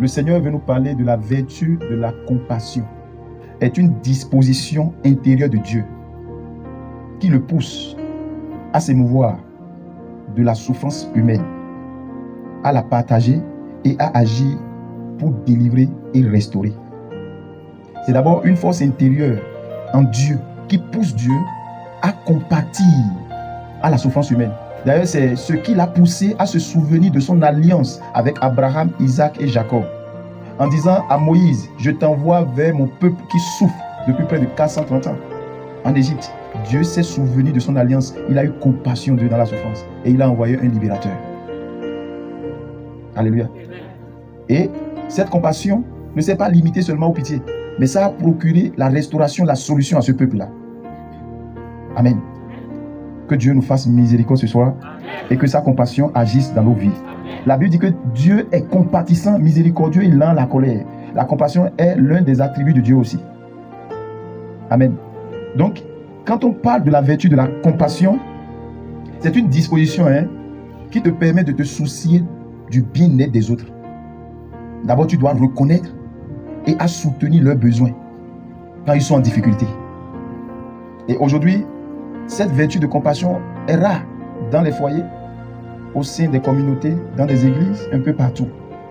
le Seigneur veut nous parler de la vertu de la compassion. Est une disposition intérieure de Dieu qui le pousse à s'émouvoir de la souffrance humaine, à la partager et à agir pour délivrer et restaurer. C'est d'abord une force intérieure en Dieu qui pousse Dieu à compatir à la souffrance humaine. D'ailleurs, c'est ce qui l'a poussé à se souvenir de son alliance avec Abraham, Isaac et Jacob, en disant à Moïse, je t'envoie vers mon peuple qui souffre depuis près de 430 ans en Égypte. Dieu s'est souvenu de son alliance, il a eu compassion d'eux dans la souffrance et il a envoyé un libérateur. Alléluia. Et cette compassion ne s'est pas limitée seulement aux pitiés, mais ça a procuré la restauration, la solution à ce peuple-là. Amen. Que Dieu nous fasse miséricorde ce soir et que sa compassion agisse dans nos vies. La Bible dit que Dieu est compatissant, miséricordieux et lent à la colère. La compassion est l'un des attributs de Dieu aussi. Amen. Donc, quand on parle de la vertu de la compassion, c'est une disposition qui te permet de te soucier du bien-être des autres. D'abord, tu dois reconnaître et à soutenir leurs besoins quand ils sont en difficulté. Et aujourd'hui, cette vertu de compassion est rare dans les foyers, au sein des communautés, dans des églises, un peu partout.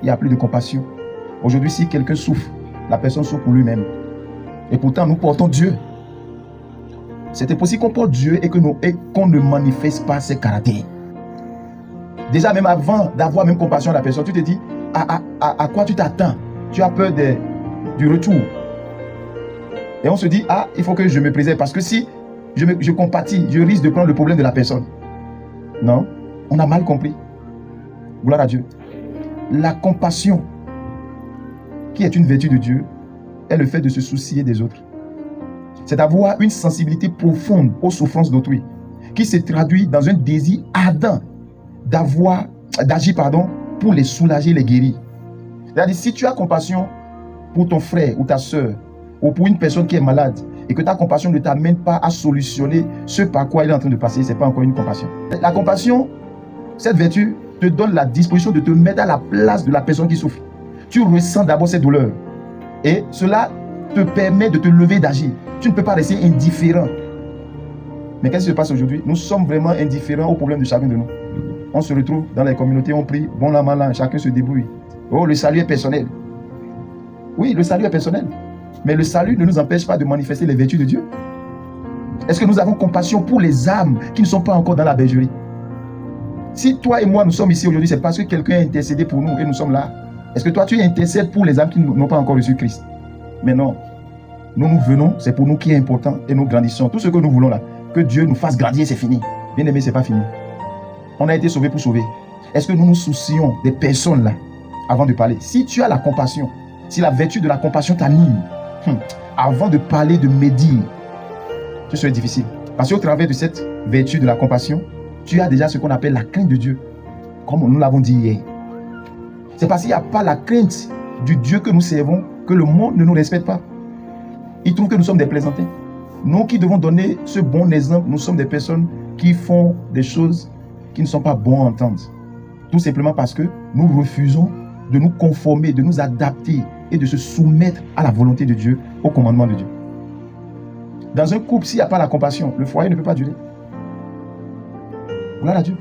Il n'y a plus de compassion. Aujourd'hui, si quelqu'un souffre, la personne souffre pour lui-même. Et pourtant, nous portons Dieu. C'était possible qu'on porte Dieu et qu'on ne manifeste pas ses caractères. Déjà, même avant d'avoir même compassion à la personne, tu te dis, à quoi tu t'attends? Tu as peur du retour. Et on se dit, il faut que je me préserve parce que si je compatis, je risque de prendre le problème de la personne. Non, on a mal compris. Gloire à Dieu. La compassion, qui est une vertu de Dieu, est le fait de se soucier des autres. C'est d'avoir une sensibilité profonde aux souffrances d'autrui, qui se traduit dans un désir ardent d'agir pour les soulager, les guérir. C'est-à-dire, si tu as compassion pour ton frère ou ta soeur, ou pour une personne qui est malade, et que ta compassion ne t'amène pas à solutionner ce par quoi il est en train de passer, ce n'est pas encore une compassion. La compassion, cette vertu, te donne la disposition de te mettre à la place de la personne qui souffre. Tu ressens d'abord cette douleur. Et cela te permet de te lever, d'agir. Tu ne peux pas rester indifférent. Mais qu'est-ce qui se passe aujourd'hui? Nous sommes vraiment indifférents aux problèmes de chacun de nous. On se retrouve dans les communautés, on prie, bon la malin, chacun se débrouille. Oh, le salut est personnel. Oui, le salut est personnel. Mais le salut ne nous empêche pas de manifester les vertus de Dieu. Est-ce que nous avons compassion pour les âmes qui ne sont pas encore dans la bergerie? Si toi et moi nous sommes ici aujourd'hui, c'est parce que quelqu'un a intercédé pour nous et nous sommes là. Est-ce que toi tu intercèdes pour les âmes qui n'ont pas encore reçu Christ? Mais non. Nous venons, c'est pour nous qui est important et nous grandissons. Tout ce que nous voulons là, que Dieu nous fasse grandir, c'est fini. Bien aimé, c'est pas fini. On a été sauvés pour sauver. Est-ce que nous nous soucions des personnes là avant de parler? Si tu as la compassion, si la vertu de la compassion t'anime, avant de parler, de médire, ce serait difficile. Parce qu'au travers de cette vertu de la compassion, tu as déjà ce qu'on appelle la crainte de Dieu. Comme nous l'avons dit hier. C'est parce qu'il n'y a pas la crainte du Dieu que nous servons que le monde ne nous respecte pas. Il trouve que nous sommes des plaisantins. Nous qui devons donner ce bon exemple, nous sommes des personnes qui font des choses qui ne sont pas bonnes à entendre. Tout simplement parce que nous refusons de nous conformer, de nous adapter et de se soumettre à la volonté de Dieu, au commandement de Dieu. Dans un couple, s'il n'y a pas la compassion, le foyer ne peut pas durer. Gloire à Dieu.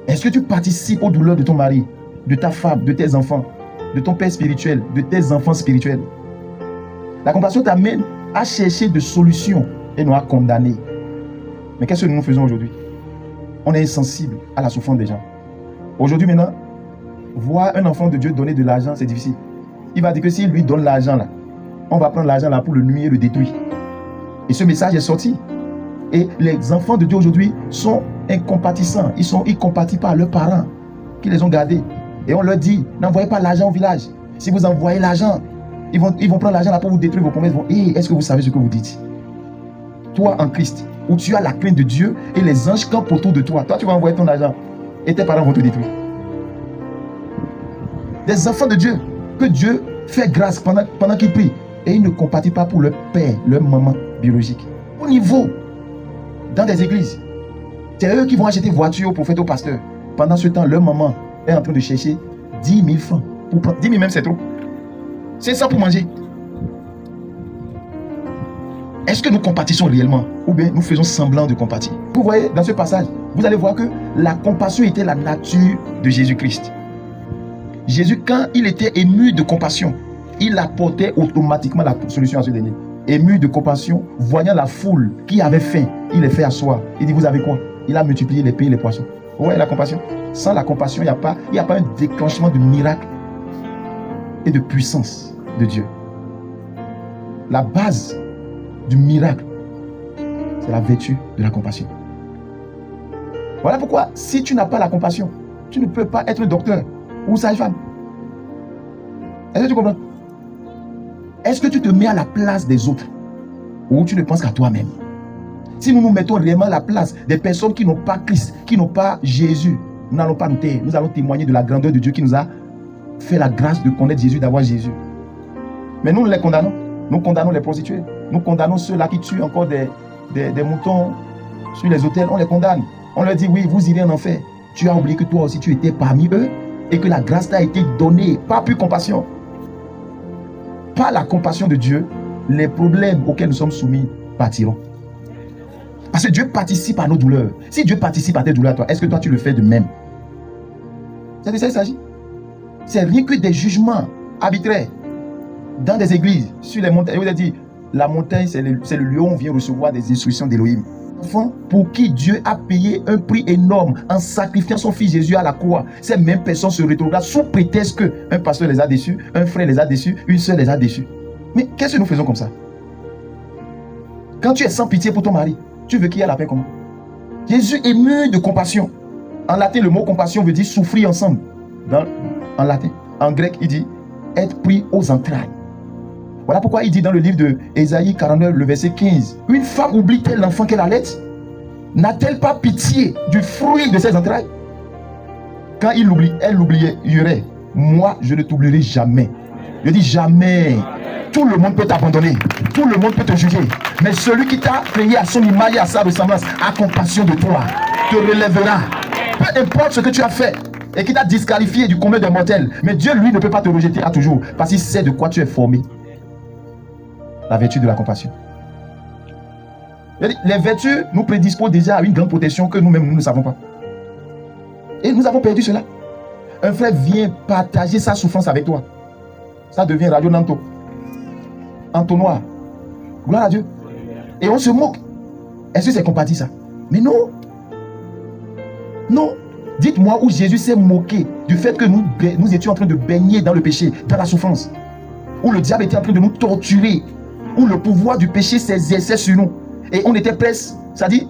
Est-ce que tu participes aux douleurs de ton mari, de ta femme, de tes enfants, de ton père spirituel, de tes enfants spirituels? La compassion t'amène à chercher des solutions et non à condamner. Mais qu'est-ce que nous faisons aujourd'hui? On est insensible à la souffrance des gens. Aujourd'hui maintenant, voir un enfant de Dieu donner de l'argent, c'est difficile. Il va dire que s'il lui donne l'argent là, on va prendre l'argent là pour le nuire, le détruire. Et ce message est sorti. Et les enfants de Dieu aujourd'hui sont incompatissants. Ils compatissent pas à leurs parents qui les ont gardés. Et on leur dit, n'envoyez pas l'argent au village. Si vous envoyez l'argent, ils vont prendre l'argent là pour vous détruire vos promesses. Est-ce que vous savez ce que vous dites? Toi en Christ, où tu as la crainte de Dieu et les anges campent autour de toi. Toi, tu vas envoyer ton argent et tes parents vont te détruire. Des enfants de Dieu, que Dieu fait grâce pendant qu'ils prient. Et ils ne compatissent pas pour leur père, leur maman biologique. Au niveau, dans des églises, c'est eux qui vont acheter voiture au prophète, au pasteur. Pendant ce temps, leur maman est en train de chercher 10 000 francs pour prendre. 10 000 même, c'est trop. 500 pour manger. Est-ce que nous compatissons réellement ou bien nous faisons semblant de compatir? Vous voyez, dans ce passage, vous allez voir que la compassion était la nature de Jésus-Christ. Jésus, quand il était ému de compassion, il apportait automatiquement la solution à ce dernier. Ému de compassion, voyant la foule qui avait faim, il les fait asseoir. Il dit, vous avez quoi? Il a multiplié les pains et les poissons. Vous voyez la compassion? Sans la compassion, il n'y a pas un déclenchement de miracle et de puissance de Dieu. La base du miracle, c'est la vertu de la compassion. Voilà pourquoi, si tu n'as pas la compassion, tu ne peux pas être un docteur ou sage-femme. Est-ce que tu comprends? Est-ce que tu te mets à la place des autres ou tu ne penses qu'à toi-même? Si nous nous mettons réellement à la place des personnes qui n'ont pas Christ, qui n'ont pas Jésus, nous n'allons pas nous taire. Nous allons témoigner de la grandeur de Dieu qui nous a fait la grâce de connaître Jésus, d'avoir Jésus. Mais nous les condamnons. Nous condamnons les prostituées. Nous condamnons ceux-là qui tuent encore des moutons sur les autels. On les condamne. On leur dit, oui, vous irez en enfer. Tu as oublié que toi aussi, tu étais parmi eux et que la grâce t'a été donnée. Pas plus compassion. Par la compassion de Dieu, les problèmes auxquels nous sommes soumis partiront. Parce que Dieu participe à nos douleurs. Si Dieu participe à tes douleurs, toi, est-ce que toi, tu le fais de même? C'est de ça qu'il s'agit. C'est rien que des jugements arbitraires dans des églises, sur les montagnes. Je vous ai dit, la montagne, c'est le lieu où on vient recevoir des instructions d'Élohim. Enfants pour qui Dieu a payé un prix énorme en sacrifiant son fils Jésus à la croix. Ces mêmes personnes se rétrogradent sous prétexte qu'un pasteur les a déçus, un frère les a déçus, une soeur les a déçus. Mais qu'est-ce que nous faisons comme ça? Quand tu es sans pitié pour ton mari, tu veux qu'il y ait la paix comment? Jésus est ému de compassion. En latin, le mot compassion veut dire souffrir ensemble. En latin. En grec, il dit être pris aux entrailles. Voilà pourquoi il dit dans le livre de Ésaïe 49, le verset 15, une femme oublie-t-elle l'enfant qu'elle allait? N'a-t-elle pas pitié du fruit de ses entrailles? Quand il l'oublie, elle l'oublierait. Moi, je ne t'oublierai jamais. Je dis jamais. Tout le monde peut t'abandonner. Tout le monde peut te juger. Mais celui qui t'a créé à son image et à sa ressemblance a compassion de toi, te relèvera. Peu importe ce que tu as fait et qui t'a disqualifié du commun des mortels. Mais Dieu, lui, ne peut pas te rejeter à toujours parce qu'il sait de quoi tu es formé. La vertu de la compassion. Les vertus nous prédisposent déjà à une grande protection que nous-mêmes, nous ne savons pas. Et nous avons perdu cela. Un frère vient partager sa souffrance avec toi. Ça devient radio Nanto. Entonnoir. Gloire à Dieu. Et on se moque. Est-ce que c'est compati ça? Mais non. Non. Dites-moi où Jésus s'est moqué du fait que nous étions en train de baigner dans le péché, dans la souffrance. Où le diable était en train de nous torturer. Où le pouvoir du péché s'exerçait sur nous. Et on était presque, c'est-à-dire,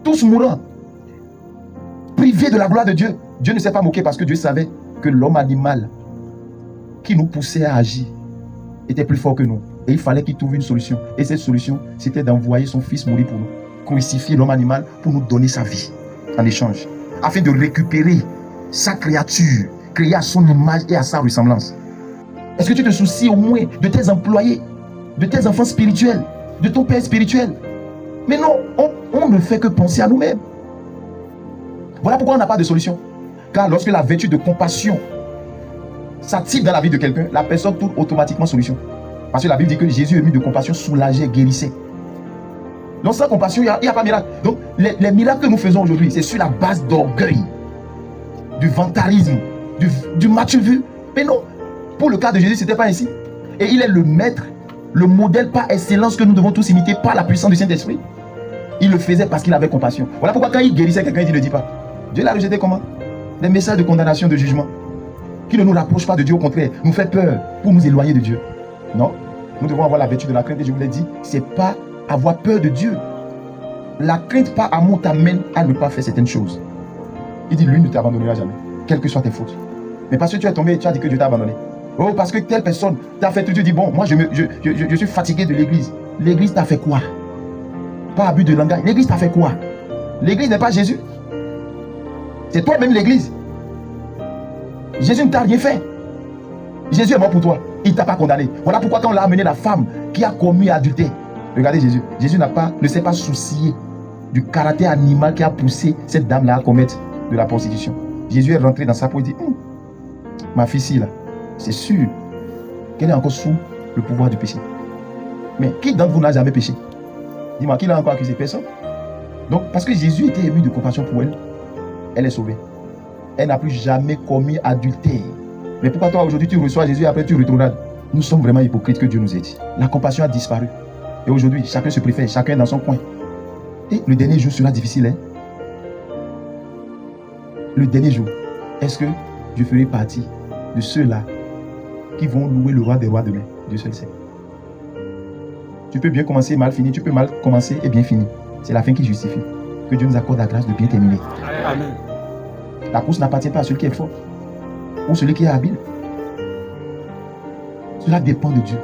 tous mourants. Privés de la gloire de Dieu. Dieu ne s'est pas moqué parce que Dieu savait que l'homme animal qui nous poussait à agir était plus fort que nous. Et il fallait qu'il trouve une solution. Et cette solution, c'était d'envoyer son fils mourir pour nous. Crucifier l'homme animal pour nous donner sa vie en échange. Afin de récupérer sa créature, créée à son image et à sa ressemblance. Est-ce que tu te soucies au moins de tes employés, de tes enfants spirituels, de ton père spirituel? Mais non, on ne fait que penser à nous-mêmes. Voilà pourquoi on n'a pas de solution. Car lorsque la vertu de compassion s'active dans la vie de quelqu'un, la personne trouve automatiquement solution. Parce que la Bible dit que Jésus, ému de compassion, soulageait, guérissait. Donc sans compassion, il n'y a pas de miracle. Donc les miracles que nous faisons aujourd'hui, c'est sur la base d'orgueil, du vantalisme, du match vu. Mais non, pour le cas de Jésus, ce n'était pas ainsi. Et il est le maître, le modèle par excellence que nous devons tous imiter par la puissance du Saint-Esprit. Il le faisait parce qu'il avait compassion. Voilà pourquoi quand il guérissait quelqu'un, il ne le dit pas. Dieu l'a rejeté comment? Des messages de condamnation, de jugement, qui ne nous rapprochent pas de Dieu, au contraire, nous fait peur pour nous éloigner de Dieu. Non, nous devons avoir la vertu de la crainte. Et je vous l'ai dit, c'est pas avoir peur de Dieu. La crainte par amour t'amène à ne pas faire certaines choses. Il dit, lui ne t'abandonnera jamais, quelles que soient tes fautes. Mais parce que tu es tombé, tu as dit que Dieu t'a abandonné. Oh, parce que telle personne t'a fait tout, tu dis, bon, moi je suis fatigué de l'église. L'église t'a fait quoi? Pas abus de langage. L'église t'a fait quoi? L'église n'est pas Jésus. C'est toi-même l'église. Jésus ne t'a rien fait. Jésus est mort pour toi. Il ne t'a pas condamné. Voilà pourquoi quand on l'a amené la femme qui a commis adultère, regardez Jésus. Jésus ne s'est pas soucié du caractère animal qui a poussé cette dame-là à commettre de la prostitution. Jésus est rentré dans sa peau et dit, ma fille, là, c'est sûr qu'elle est encore sous le pouvoir du péché. Mais qui d'entre vous n'a jamais péché? Dis-moi, qui l'a encore accusé? Personne. Donc, parce que Jésus était ému de compassion pour elle, elle est sauvée. Elle n'a plus jamais commis adultère. Mais pourquoi toi aujourd'hui tu reçois Jésus et après tu rétrogrades? Nous sommes vraiment hypocrites, que Dieu nous ait dit. La compassion a disparu. Et aujourd'hui, chacun se préfère, chacun dans son coin. Et le dernier jour sera difficile. Hein? Le dernier jour, est-ce que je ferai partie de ceux-là qui vont louer le roi des rois demain? Dieu seul sait. Tu peux bien commencer et mal finir, tu peux mal commencer et bien finir. C'est la fin qui justifie. Que Dieu nous accorde la grâce de bien terminer. Amen. La course n'appartient pas à celui qui est fort ou celui qui est habile. Cela dépend de Dieu.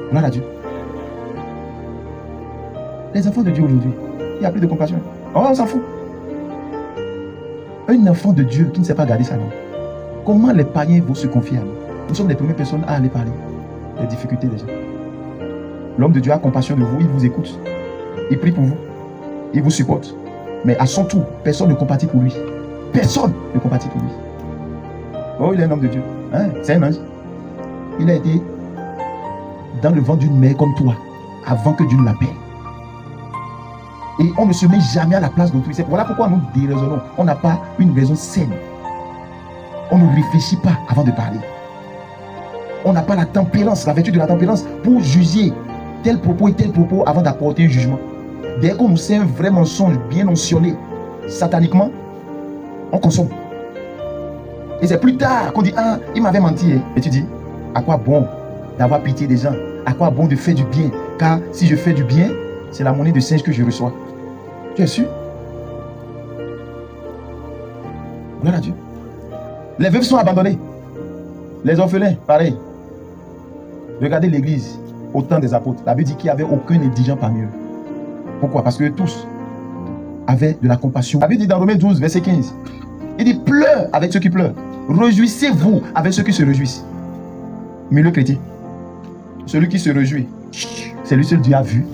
Gloire à Dieu. Les enfants de Dieu aujourd'hui, il n'y a plus de compassion. Oh, on s'en fout. Un enfant de Dieu qui ne sait pas garder sa langue. Comment les païens vont se confier à nous? Nous sommes les premières personnes à aller parler des difficultés des gens. L'homme de Dieu a compassion de vous, il vous écoute. Il prie pour vous. Il vous supporte. Mais à son tour, personne ne compatit pour lui. Personne ne compatit pour lui. Oh, il est un homme de Dieu. Hein? C'est un ange. Il a été dans le ventre d'une mère comme toi, avant que Dieu ne l'appelle. Et on ne se met jamais à la place d'autrui. Voilà pourquoi nous déraisonnons. On n'a pas une raison saine. On ne réfléchit pas avant de parler. On n'a pas la tempérance, la vertu de la tempérance pour juger tel propos et tel propos avant d'apporter un jugement. Dès qu'on nous sait un vrai mensonge bien mentionné sataniquement, on consomme. Et c'est plus tard qu'on dit, ah, il m'avait menti. Et tu dis, à quoi bon d'avoir pitié des gens? À quoi bon de faire du bien? Car si je fais du bien, c'est la monnaie de singe que je reçois. Tu es sûr? Gloire à Dieu. Les veuves sont abandonnées. Les orphelins, pareil. Regardez l'église au temps des apôtres. La Bible dit qu'il n'y avait aucun indigent parmi eux. Pourquoi? Parce que tous avaient de la compassion. La Bible dit dans Romains 12, verset 15, il dit, pleure avec ceux qui pleurent. Réjouissez-vous avec ceux qui se réjouissent. Mais le chrétien, celui qui se réjouit, c'est lui seul Dieu a vu.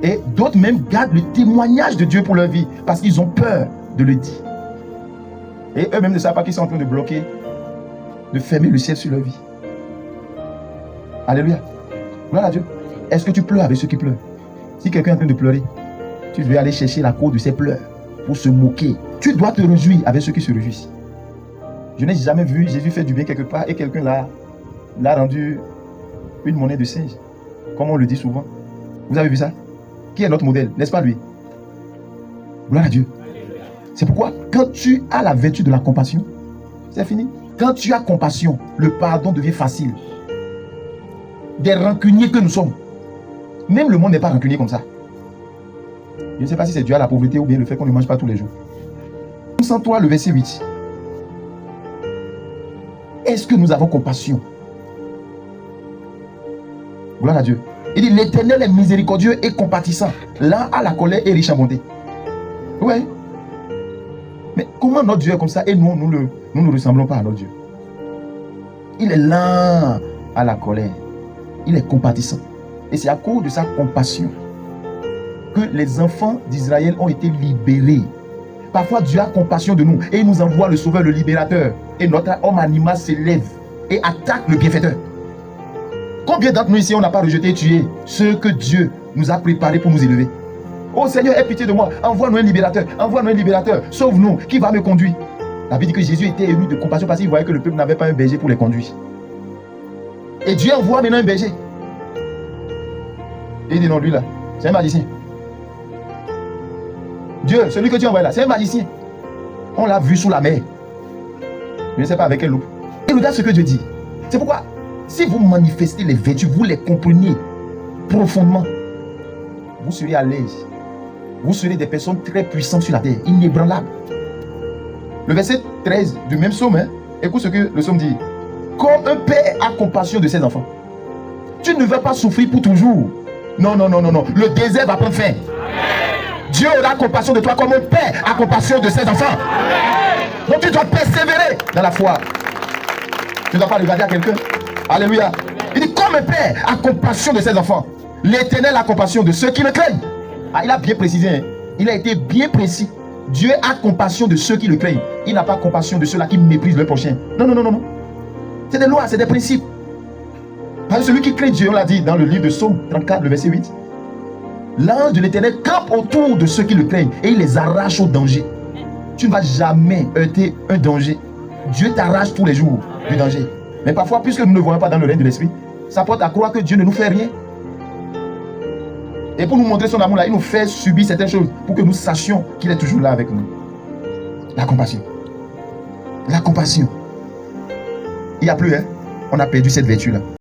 Et d'autres même gardent le témoignage de Dieu pour leur vie parce qu'ils ont peur de le dire. Et eux-mêmes ne savent pas qu'ils sont en train de bloquer, de fermer le ciel sur leur vie. Alléluia. Gloire à Dieu. Est-ce que tu pleures avec ceux qui pleurent? Si quelqu'un est en train de pleurer, tu dois aller chercher la cause de ses pleurs pour se moquer. Tu dois te réjouir avec ceux qui se réjouissent. Je n'ai jamais vu Jésus faire du bien quelque part et quelqu'un l'a rendu une monnaie de singe, comme on le dit souvent. Vous avez vu ça? Qui est notre modèle? N'est-ce pas lui? Gloire à Dieu. C'est pourquoi quand tu as la vertu de la compassion, c'est fini. Quand tu as compassion, le pardon devient facile. Des rancuniers que nous sommes. Même le monde n'est pas rancunier comme ça. Je ne sais pas si c'est dû à la pauvreté ou bien le fait qu'on ne mange pas tous les jours. Sans toi, le verset 8. Est-ce que nous avons compassion? Gloire à Dieu. Il dit, l'Éternel est miséricordieux et compatissant, lent à la colère et riche en bonté. Oui. Mais comment notre Dieu est comme ça et nous ne ressemblons pas à notre Dieu? Il est lent à la colère. Il est compatissant. Et c'est à cause de sa compassion que les enfants d'Israël ont été libérés. Parfois, Dieu a compassion de nous et il nous envoie le Sauveur, le Libérateur. Et notre homme animal s'élève et attaque le bienfaiteur. Combien d'entre nous ici, on n'a pas rejeté et tué ceux que Dieu nous a préparés pour nous élever? Oh Seigneur, aie pitié de moi. Envoie-nous un libérateur. Envoie-nous un libérateur. Sauve-nous. Qui va me conduire? La Bible dit que Jésus était ému de compassion parce qu'il voyait que le peuple n'avait pas un berger pour les conduire. Et Dieu envoie maintenant un berger. Et il dit non, lui là, c'est un magicien. Dieu, celui que tu envoies là, c'est un magicien. On l'a vu sous la mer. Je ne sais pas avec quelle loupe. Et regarde ce que Dieu dit. C'est pourquoi, si vous manifestez les vertus, vous les comprenez profondément, vous serez à l'aise. Vous serez des personnes très puissantes sur la terre, inébranlables. Le verset 13 du même psaume, hein, écoute ce que le psaume dit. Comme un père a compassion de ses enfants. Tu ne vas pas souffrir pour toujours. Non, non, non, non, non. Le désert va prendre fin. Amen. Dieu aura compassion de toi comme un père a compassion de ses enfants. Amen. Donc tu dois persévérer dans la foi. Tu ne dois pas regarder à quelqu'un. Alléluia. Il dit comme un père a compassion de ses enfants. L'Éternel a compassion de ceux qui le craignent. Ah, il a bien précisé. Hein. Il a été bien précis Dieu a compassion de ceux qui le craignent. Il n'a pas compassion de ceux-là qui méprisent leur prochain. Non, non, non, non, non. C'est des lois, c'est des principes. Parce que celui qui craint Dieu, on l'a dit dans le livre de Psaume 34, le verset 8. L'ange de l'Éternel campe autour de ceux qui le craignent et il les arrache au danger. Tu ne vas jamais heurter un danger. Dieu t'arrache tous les jours du danger. Mais parfois, puisque nous ne voyons pas dans le règne de l'esprit, ça porte à croire que Dieu ne nous fait rien. Et pour nous montrer son amour là, il nous fait subir certaines choses pour que nous sachions qu'il est toujours là avec nous. La compassion. La compassion. Il n'y a plus, hein? On a perdu cette vertu là.